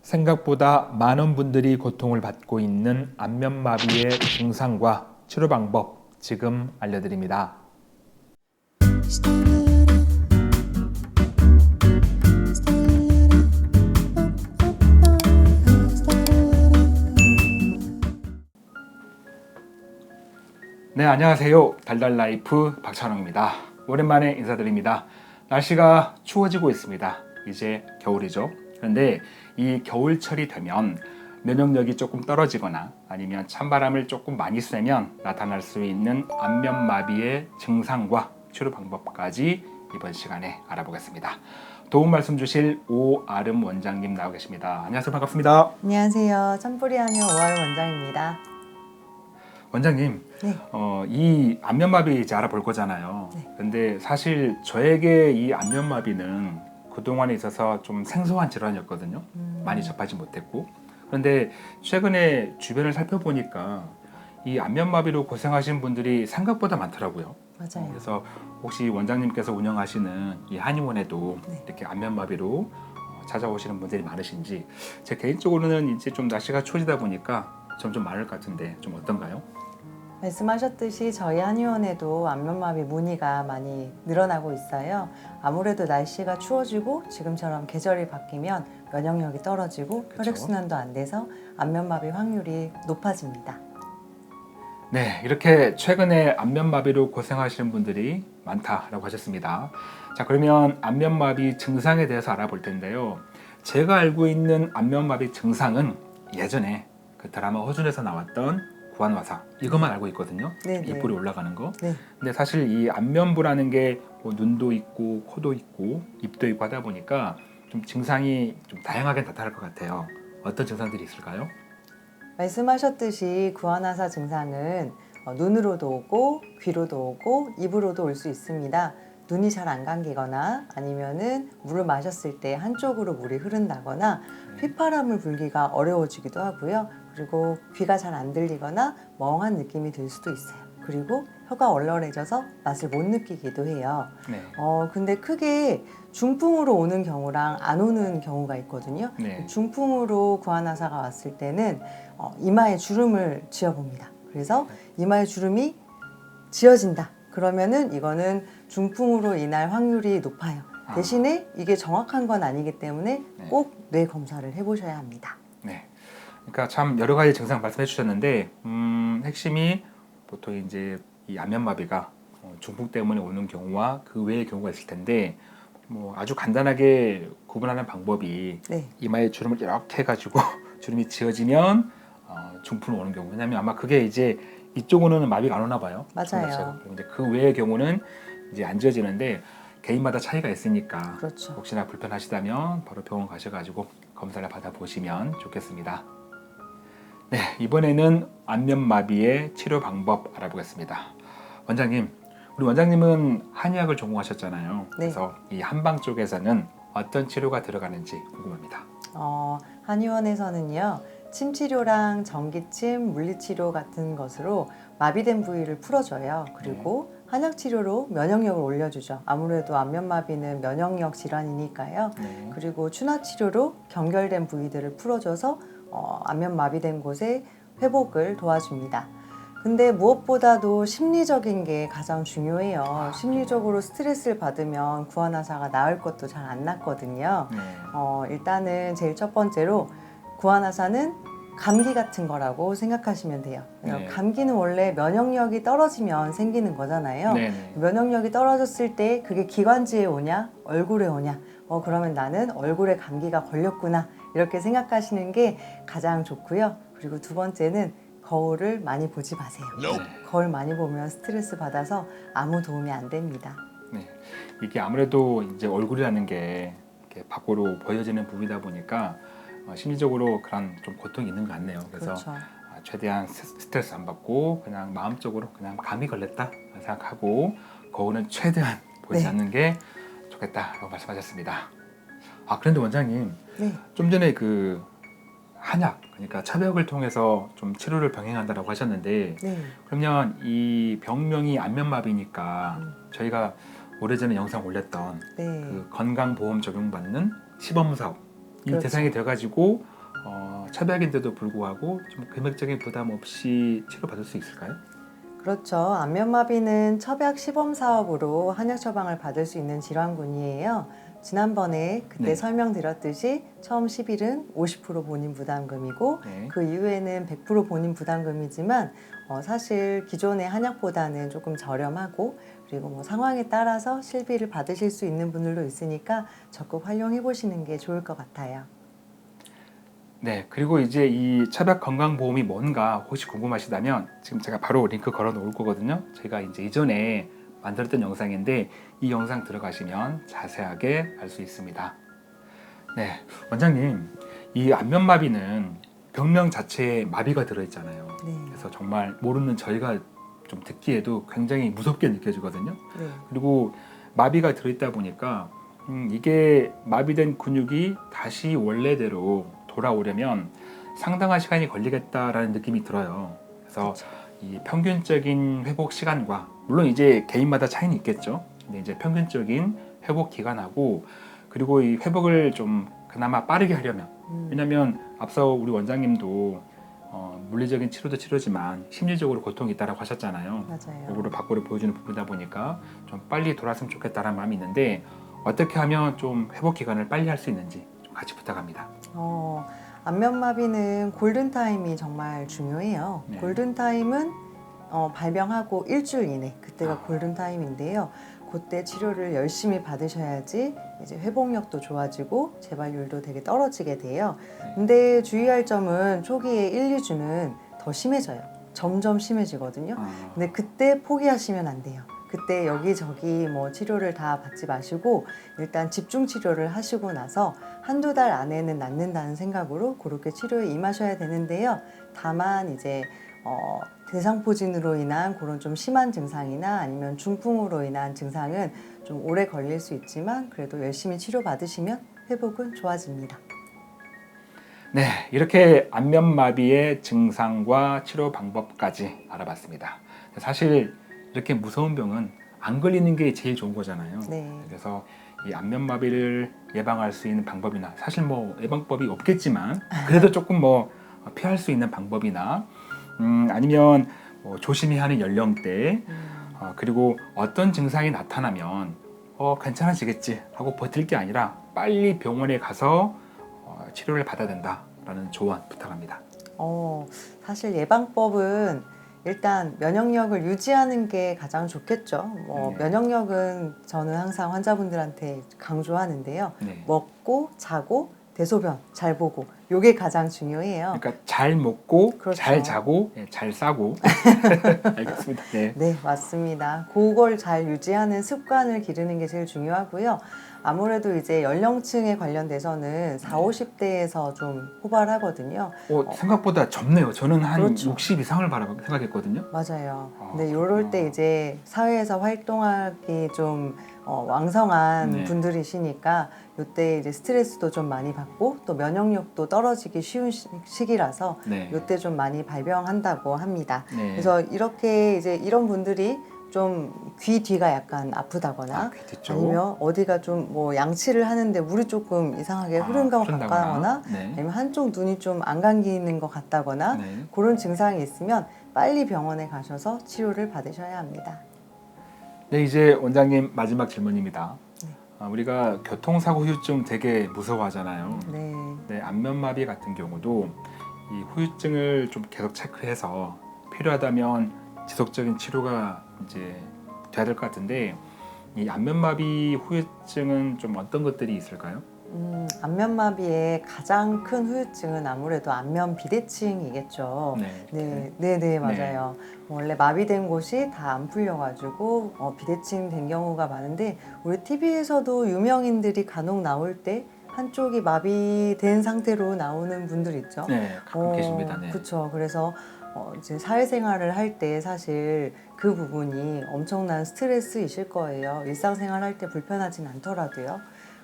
생각보다 많은 분들이 고통을 받고 있는 안면마비의 증상과 치료 방법 지금 알려드립니다. 네, 안녕하세요. 달달라이프 박찬호입니다. 오랜만에 인사드립니다. 날씨가 추워지고 있습니다. 이제 겨울이죠. 그런데 이 겨울철이 되면 면역력이 조금 떨어지거나 아니면 찬바람을 조금 많이 쐬면 나타날 수 있는 안면마비의 증상과 치료 방법까지 이번 시간에 알아보겠습니다. 도움 말씀 주실 오아름 원장님 나와 계십니다. 안녕하세요. 반갑습니다. 안녕하세요. 천뿌리 한의원 오아름 원장입니다. 원장님, 네. 이 안면마비 이제 알아볼 거잖아요. 네. 근데 사실 저에게 이 안면마비는 그동안에 있어서 좀 생소한 질환이었거든요. 많이 접하지 못했고. 그런데 최근에 주변을 살펴보니까 이 안면마비로 고생하시는 분들이 생각보다 많더라고요. 맞아요. 그래서 혹시 원장님께서 운영하시는 이 한의원에도 네. 이렇게 안면마비로 찾아오시는 분들이 많으신지, 제 개인적으로는 이제 좀 날씨가 추워지다 보니까 점점 많을 것 같은데 좀 어떤가요? 말씀하셨듯이 저희 한의원에도 안면마비 문의가 많이 늘어나고 있어요. 아무래도 날씨가 추워지고 지금처럼 계절이 바뀌면 면역력이 떨어지고 그쵸? 혈액순환도 안 돼서 안면마비 확률이 높아집니다. 네, 이렇게 최근에 안면마비로 고생하시는 분들이 많다라고 하셨습니다. 자, 그러면 안면마비 증상에 대해서 알아볼 텐데요. 제가 알고 있는 안면마비 증상은 예전에 그 드라마 허준에서 나왔던 구안화사 이것만 알고 있거든요. 네네. 입꼬리 올라가는 거. 네. 근데 사실 이 안면부라는 게 뭐 눈도 있고 코도 있고 입도 있고 하다 보니까 좀 증상이 좀 다양하게 나타날 것 같아요. 어떤 증상들이 있을까요? 말씀하셨듯이 구안화사 증상은 눈으로도 오고 귀로도 오고 입으로도 올 수 있습니다. 눈이 잘 안 감기거나 아니면은 물을 마셨을 때 한쪽으로 물이 흐른다거나 휘파람을 불기가 어려워지기도 하고요. 그리고 귀가 잘 안 들리거나 멍한 느낌이 들 수도 있어요. 그리고 혀가 얼얼해져서 맛을 못 느끼기도 해요. 네. 근데 크게 중풍으로 오는 경우랑 안 오는 경우가 있거든요. 네. 중풍으로 구안화사가 왔을 때는 이마에 주름을 지어봅니다. 그래서 이마에 주름이 지어진다. 그러면은 이거는 중풍으로 인할 확률이 높아요. 대신에 이게 정확한 건 아니기 때문에 꼭 뇌 검사를 해보셔야 합니다. 네. 그러니까 참 여러 가지 증상 말씀해 주셨는데 핵심이 보통 이제 이 안면마비가 중풍 때문에 오는 경우와 그 외의 경우가 있을 텐데 뭐 아주 간단하게 구분하는 방법이 네. 이마에 주름을 이렇게 해가지고 주름이 지어지면 중풍이 오는 경우. 왜냐하면 아마 그게 이제 이쪽으로는 마비가 안 오나 봐요. 맞아요. 근데 그 외의 경우는 이제 안 지어지는데 개인마다 차이가 있으니까 그렇죠. 혹시나 불편하시다면 바로 병원 가셔가지고 검사를 받아보시면 좋겠습니다. 네, 이번에는 안면마비의 치료 방법 알아보겠습니다. 원장님, 우리 원장님은 한의학을 전공하셨잖아요. 네. 그래서 이 한방 쪽에서는 어떤 치료가 들어가는지 궁금합니다. 한의원에서는요, 침치료랑 전기침, 물리치료 같은 것으로 마비된 부위를 풀어줘요. 그리고 한약치료로 면역력을 올려주죠. 아무래도 안면마비는 면역력 질환이니까요. 네. 그리고 추나치료로 경결된 부위들을 풀어줘서 안면마비된 곳의 회복을 도와줍니다. 근데 무엇보다도 심리적인 게 가장 중요해요. 심리적으로 스트레스를 받으면 구안화사가 나을 것도 잘 안 낫거든요. 네. 일단은 제일 첫 번째로 구안화사는 감기 같은 거라고 생각하시면 돼요. 네. 감기는 원래 면역력이 떨어지면 생기는 거잖아요. 네. 면역력이 떨어졌을 때 그게 기관지에 오냐 얼굴에 오냐 그러면 나는 얼굴에 감기가 걸렸구나 이렇게 생각하시는 게 가장 좋고요. 그리고 두 번째는 거울을 많이 보지 마세요. 거울 많이 보면 스트레스 받아서 아무 도움이 안 됩니다. 네. 이게 아무래도 이제 얼굴이라는 게 이렇게 밖으로 보여지는 부위다 보니까 심리적으로 그런 좀 고통이 있는 것 같네요. 그래서 그렇죠. 최대한 스트레스 안 받고 그냥 마음적으로 그냥 감이 걸렸다 생각하고 거울은 최대한 보지 네. 않는 게 좋겠다라고 말씀하셨습니다. 그런데 원장님, 네. 좀 전에 그 한약, 그러니까 차벽을 통해서 좀 치료를 병행한다라고 하셨는데 네. 그러면 이 병명이 안면마비니까 저희가 오래전에 영상 올렸던 네. 그 건강보험 적용받는 시범사업 이 그렇죠. 대상이 돼가지고 첩약인데도 불구하고 좀 금액적인 부담 없이 치료받을 수 있을까요? 그렇죠. 안면마비는 첩약 시범 사업으로 한약 처방을 받을 수 있는 질환군이에요. 지난번에 그때 네. 설명드렸듯이 처음 10일은 50% 본인 부담금이고 네. 그 이후에는 100% 본인 부담금이지만 사실 기존의 한약보다는 조금 저렴하고 그리고 뭐 상황에 따라서 실비를 받으실 수 있는 분들도 있으니까 적극 활용해 보시는 게 좋을 것 같아요. 네, 그리고 이제 이 첩약 건강보험이 뭔가 혹시 궁금하시다면 지금 제가 바로 링크 걸어 놓을 거거든요. 제가 이제 이전에 만들었던 영상인데 이 영상 들어가시면 자세하게 알 수 있습니다. 네, 원장님, 이 안면마비는 병명 자체에 마비가 들어있잖아요. 네. 그래서 정말 모르는 저희가 좀 듣기에도 굉장히 무섭게 느껴지거든요. 네. 그리고 마비가 들어있다 보니까 이게 마비된 근육이 다시 원래대로 돌아오려면 상당한 시간이 걸리겠다라는 느낌이 들어요. 그래서 그쵸. 이 평균적인 회복 시간과 물론 이제 개인마다 차이는 있겠죠. 근데 이제 평균적인 회복 기간하고 그리고 이 회복을 좀 그나마 빠르게 하려면 왜냐하면 앞서 우리 원장님도 물리적인 치료도 치료지만 심리적으로 고통이 있다라고 하셨잖아요. 맞아요. 그거를 밖으로 보여주는 부분이다 보니까 좀 빨리 돌아왔으면 좋겠다라는 마음이 있는데 어떻게 하면 좀 회복 기간을 빨리 할 수 있는지 좀 같이 부탁합니다. 안면마비는 골든타임이 정말 중요해요. 네. 골든타임은 발병하고 일주일 이내, 그때가 아. 골든타임인데요. 그때 치료를 열심히 받으셔야지 이제 회복력도 좋아지고 재발률도 되게 떨어지게 돼요. 네. 근데 주의할 점은 초기에 1, 2주는 더 심해져요. 점점 심해지거든요. 근데 그때 포기하시면 안 돼요. 그때 여기저기 뭐 치료를 다 받지 마시고 일단 집중 치료를 하시고 나서 한두 달 안에는 낫는다는 생각으로 그렇게 치료에 임하셔야 되는데요. 다만 이제 대상포진으로 인한 그런 좀 심한 증상이나 아니면 중풍으로 인한 증상은 좀 오래 걸릴 수 있지만 그래도 열심히 치료받으시면 회복은 좋아집니다. 네, 이렇게 안면마비의 증상과 치료 방법까지 알아봤습니다. 사실 이렇게 무서운 병은 안 걸리는 게 제일 좋은 거잖아요. 네. 그래서 이 안면마비를 예방할 수 있는 방법이나 사실 뭐 예방법이 없겠지만 그래도 조금 뭐 피할 수 있는 방법이나 아니면 뭐 조심히 하는 연령대 그리고 어떤 증상이 나타나면 괜찮아지겠지 하고 버틸 게 아니라 빨리 병원에 가서 치료를 받아야 된다라는 조언 부탁합니다. 사실 예방법은 일단 면역력을 유지하는 게 가장 좋겠죠. 네. 면역력은 저는 항상 환자분들한테 강조하는데요. 네. 먹고 자고 대소변 잘 보고 요게 가장 중요해요. 그러니까 잘 먹고 그렇죠. 잘 자고 잘 싸고 알겠습니다. 네. 네, 맞습니다. 그걸 잘 유지하는 습관을 기르는 게 제일 중요하고요. 아무래도 이제 연령층에 관련돼서는 40, 50대에서 좀 호발하거든요. 생각보다 젊네요. 저는 한 그렇죠. 60 이상을 생각했거든요. 맞아요. 아, 근데 이럴 때 그렇구나. 이제 사회에서 활동하기 좀 왕성한 네. 분들이시니까 이때 이제 스트레스도 좀 많이 받고 또 면역력도 떨어지기 쉬운 시기라서 네. 이때 좀 많이 발병한다고 합니다. 네. 그래서 이렇게 이제 이런 분들이 좀 귀 뒤가 약간 아프다거나 귀 뒤쪽. 아니면 어디가 좀 뭐 양치를 하는데 물이 조금 이상하게 흐른 것 같다거나 네. 아니면 한쪽 눈이 좀 안 감기는 것 같다거나 네. 그런 증상이 있으면 빨리 병원에 가셔서 치료를 받으셔야 합니다. 네, 이제 원장님 마지막 질문입니다. 네. 우리가 교통사고 후유증 되게 무서워하잖아요. 네. 네, 안면마비 같은 경우도 이 후유증을 좀 계속 체크해서 필요하다면 지속적인 치료가 이제 돼야 될 것 같은데 이 안면마비 후유증은 좀 어떤 것들이 있을까요? 안면마비의 가장 큰 후유증은 아무래도 안면 비대칭이겠죠. 네. 네, 맞아요. 원래 마비된 곳이 다 안 풀려가지고 비대칭 된 경우가 많은데 우리 TV에서도 유명인들이 간혹 나올 때 한쪽이 마비된 상태로 나오는 분들 있죠. 네, 가끔 계십니다. 네. 그렇죠. 그래서 이제 사회생활을 할 때 사실 그 부분이 엄청난 스트레스이실 거예요. 일상생활 할 때 불편하진 않더라도요.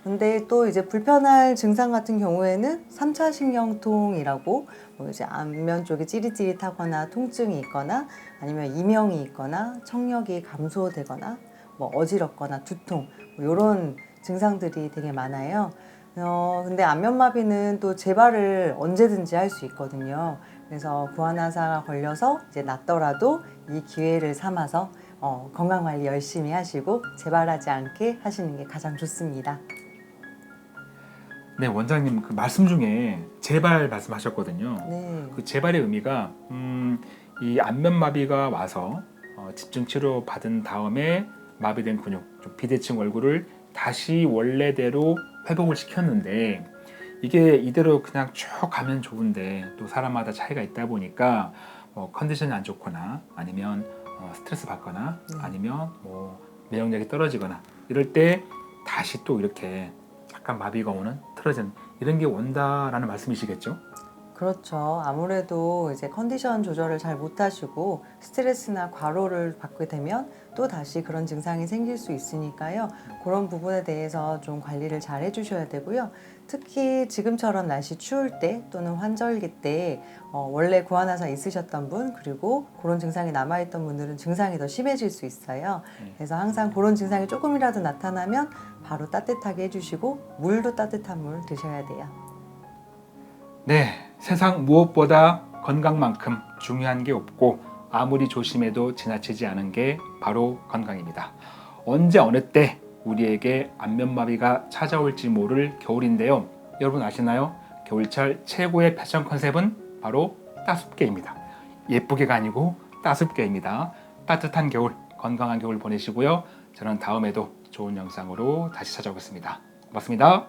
근데 또 이제 불편할 증상 같은 경우에는 3차 신경통이라고 뭐 이제 안면 쪽에 찌릿찌릿하거나 통증이 있거나 아니면 이명이 있거나 청력이 감소되거나 뭐 어지럽거나 두통 뭐 이런 증상들이 되게 많아요. 근데 안면마비는 또 재발을 언제든지 할 수 있거든요. 그래서 구안화사가 걸려서 이제 낫더라도 이 기회를 삼아서 건강관리 열심히 하시고 재발하지 않게 하시는 게 가장 좋습니다. 네, 원장님 그 말씀 중에 재발 말씀하셨거든요. 네. 그 재발의 의미가 이 안면마비가 와서 집중 치료 받은 다음에 마비된 근육, 좀 비대칭 얼굴을 다시 원래대로 회복을 시켰는데 이게 이대로 그냥 쭉 가면 좋은데 또 사람마다 차이가 있다 보니까 컨디션이 안 좋거나 아니면 스트레스 받거나 아니면 면역력이 떨어지거나 이럴 때 다시 또 이렇게 약간 마비가 오는 틀어지는 이런 게 온다라는 말씀이시겠죠? 그렇죠. 아무래도 이제 컨디션 조절을 잘 못하시고 스트레스나 과로를 받게 되면 또 다시 그런 증상이 생길 수 있으니까요. 그런 부분에 대해서 좀 관리를 잘 해주셔야 되고요. 특히 지금처럼 날씨 추울 때 또는 환절기 때 원래 구안화사 있으셨던 분 그리고 그런 증상이 남아있던 분들은 증상이 더 심해질 수 있어요. 그래서 항상 그런 증상이 조금이라도 나타나면 바로 따뜻하게 해주시고 물도 따뜻한 물 드셔야 돼요. 네, 세상 무엇보다 건강만큼 중요한 게 없고 아무리 조심해도 지나치지 않은 게 바로 건강입니다. 언제 어느 때 우리에게 안면마비가 찾아올지 모를 겨울인데요. 여러분 아시나요? 겨울철 최고의 패션 컨셉은 바로 따숩게입니다. 예쁘게가 아니고 따숩게입니다. 따뜻한 겨울, 건강한 겨울 보내시고요. 저는 다음에도 좋은 영상으로 다시 찾아오겠습니다. 고맙습니다.